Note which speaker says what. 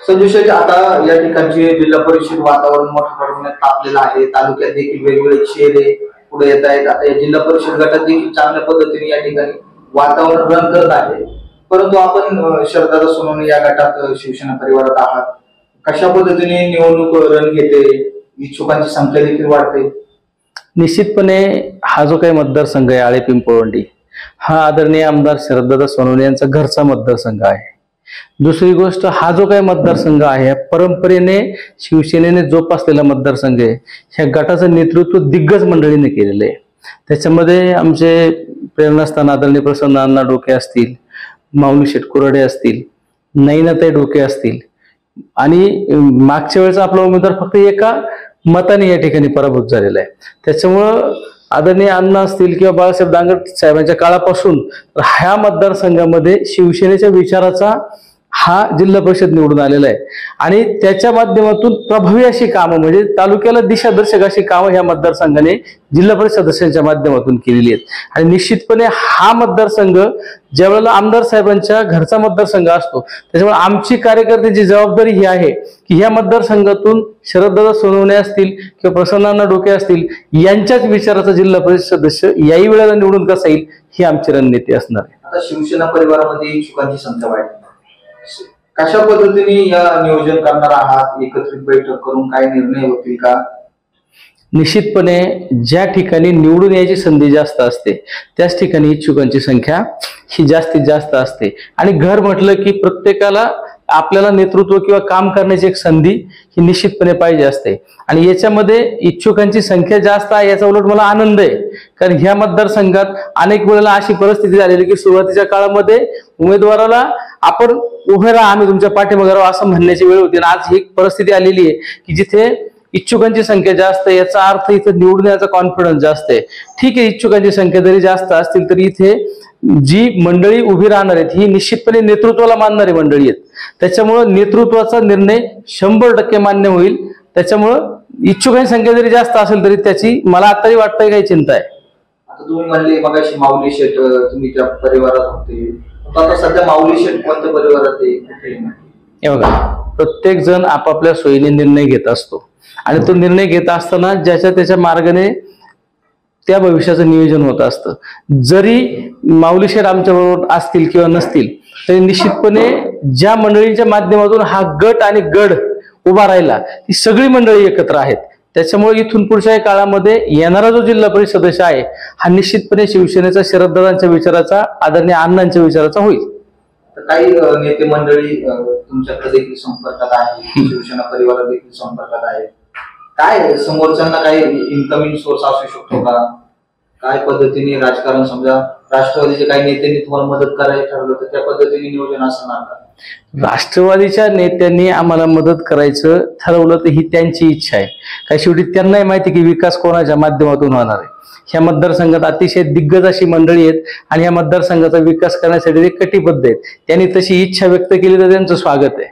Speaker 1: संजय शेठ, आता या ठिकाणचे जिल्हा परिषद वातावरण मोठ्या प्रमाणात तापलेलं आहे. तालुक्यात देखील वेगवेगळे चेहरे पुढे येत आहेत. आता या जिल्हा परिषद गटात देखील चांगल्या पद्धतीने या ठिकाणी वातावरण रन करत आहे. परंतु आपण शरददादा सोनवणे या गटात शिवसेना परिवारात आहात. कशा पद्धतीने निवडणूक रण घेते, इच्छुकांची संख्या देखील वाढते?
Speaker 2: निश्चितपणे हा जो काही मतदारसंघ आहे आळे पिंपळवंडी, हा आदरणीय आमदार शरददादा सोनवणे यांचा घरचा मतदारसंघ आहे. दुसरी गोष्ट, हा जो काही मतदारसंघ आहे परंपरेने शिवसेनेने जोपासलेला मतदारसंघ आहे. ह्या गटाचं नेतृत्व दिग्गज मंडळीने केलेलं आहे. त्याच्यामध्ये आमचे प्रेरणास्थान आदरणीय प्रसन्न अण्णा डोके असतील, माऊली शेठ कुराडे असतील, नयनाताई डोके असतील, आणि मागच्या वेळेचा आपला उमेदवार फक्त एका मताने या ठिकाणी पराभूत झालेला आहे. त्याच्यामुळं आदरणीय अण्णा असतील किंवा बाळासाहेब दांगट साहेबांच्या काळापासून ह्या मतदारसंघामध्ये शिवसेनेच्या विचाराचा हा जिल्हा परिषद निवडून आलेला आहे. आणि त्याच्या माध्यमातून प्रभावी अशी कामं, म्हणजे तालुक्याला दिशादर्शक अशी कामं ह्या मतदारसंघाने जिल्हा परिषद सदस्यांच्या माध्यमातून केलेली आहेत. आणि निश्चितपणे हा मतदारसंघ ज्यावेळेला आमदार साहेबांच्या घरचा मतदारसंघ असतो, त्याच्यामुळे आमची कार्यकर्त्यांची जबाबदारी ही आहे की ह्या मतदारसंघातून शरददादा सोनवणे असतील किंवा प्रसन्नांना डोके असतील यांच्याच विचाराचा जिल्हा परिषद सदस्य याही वेळेला निवडून कसा येईल ही आमची रणनीती असणार आहे.
Speaker 1: आता शिवसेना परिवारामध्ये इच्छुकांची संख्या वाढली, कशा पद्धतीने या नियोजन करणार आहात? एकत्रित बैठक करून काय निर्णय होतील का?
Speaker 2: निश्चितपणे ज्या ठिकाणी निवडून यायची संधी जास्त असते त्याच ठिकाणी इच्छुकांची संख्या ही जास्तीत जास्त असते. आणि घर म्हटलं की प्रत्येकाला आपल्याला नेतृत्व किंवा काम करण्याची एक संधी ही निश्चितपणे पाहिजे असते. आणि याच्यामध्ये इच्छुकांची संख्या जास्त आहे याचा उलट मला आनंद आहे. कारण ह्या मतदारसंघात अनेक वेळेला अशी परिस्थिती झालेली की सुरुवातीच्या काळामध्ये उमेदवाराला आपण उभे राहा, आम्ही तुमच्या पाठीमागे राहू असं म्हणण्याची वेळ होती. आणि आज ही परिस्थिती आलेली आहे की जिथे इच्छुकांची संख्या जास्त आहे याचा अर्थ इथे निवडून याचा कॉन्फिडन्स जास्त आहे. ठीक आहे, इच्छुकांची संख्या जरी जास्त असतील तरी इथे जी मंडळी उभी राहणार आहेत ही निश्चितपणे नेतृत्वाला मानणारी मंडळी आहेत. त्याच्यामुळं नेतृत्वाचा निर्णय 100% मान्य होईल. त्याच्यामुळं इच्छुकांची संख्या जरी जास्त असेल तरी त्याची मला आताही वाटतंय काही चिंता आहे.
Speaker 1: आता तुम्ही म्हणले मगाशी माऊली शेठ तुम्ही त्या परिवारात होते, आता सध्या माऊली शेठ कोणत्या परिवारात आहे?
Speaker 2: हे बघा, प्रत्येक जण आपापल्या सोयीने निर्णय घेत असतो आणि तो निर्णय घेत असताना ज्याच्या त्याच्या मार्गाने त्या भविष्याचं नियोजन होत असतं. जरी माऊली शेठ आमच्या बरोबर असतील किंवा नसतील तरी निश्चितपणे ज्या मंडळींच्या माध्यमातून हा गट आणि गड उभा राहिला ती सगळी मंडळी एकत्र आहेत. त्याच्यामुळे इथून पुढच्या काळामध्ये येणारा जो जिल्हा परिषद सदस्य आहे हा निश्चितपणे शिवसेनेचा, शरददादांच्या विचाराचा, आदरणीय अण्णांच्या विचाराचा होईल.
Speaker 1: काही नेते मंडळी तुमच्याकडे देखील संपर्कात आहे, शिवसेना परिवारात देखील संपर्कात आहे. काय समोरच्यांना काही इन्कमिंग सोर्स असू शकतो का? काय पद्धतीने राजकारण, समजा राष्ट्रवादीचे काही नेत्यांनी तुम्हाला मदत करायला ठरवलं तर त्या पद्धतीने नियोजन असणार का?
Speaker 2: राष्ट्रवादीच्या नेत्यांनी आम्हाला मदत करायचं ठरवलं तर ही त्यांची इच्छा आहे. काही शेवटी त्यांनाही माहिती की विकास कोणाच्या माध्यमातून होणार आहे. ह्या मतदारसंघात अतिशय दिग्गज अशी मंडळी आहेत आणि ह्या मतदारसंघाचा विकास करण्यासाठी ते कटिबद्ध आहेत. त्यांनी तशी इच्छा व्यक्त केली तर त्यांचं स्वागत आहे.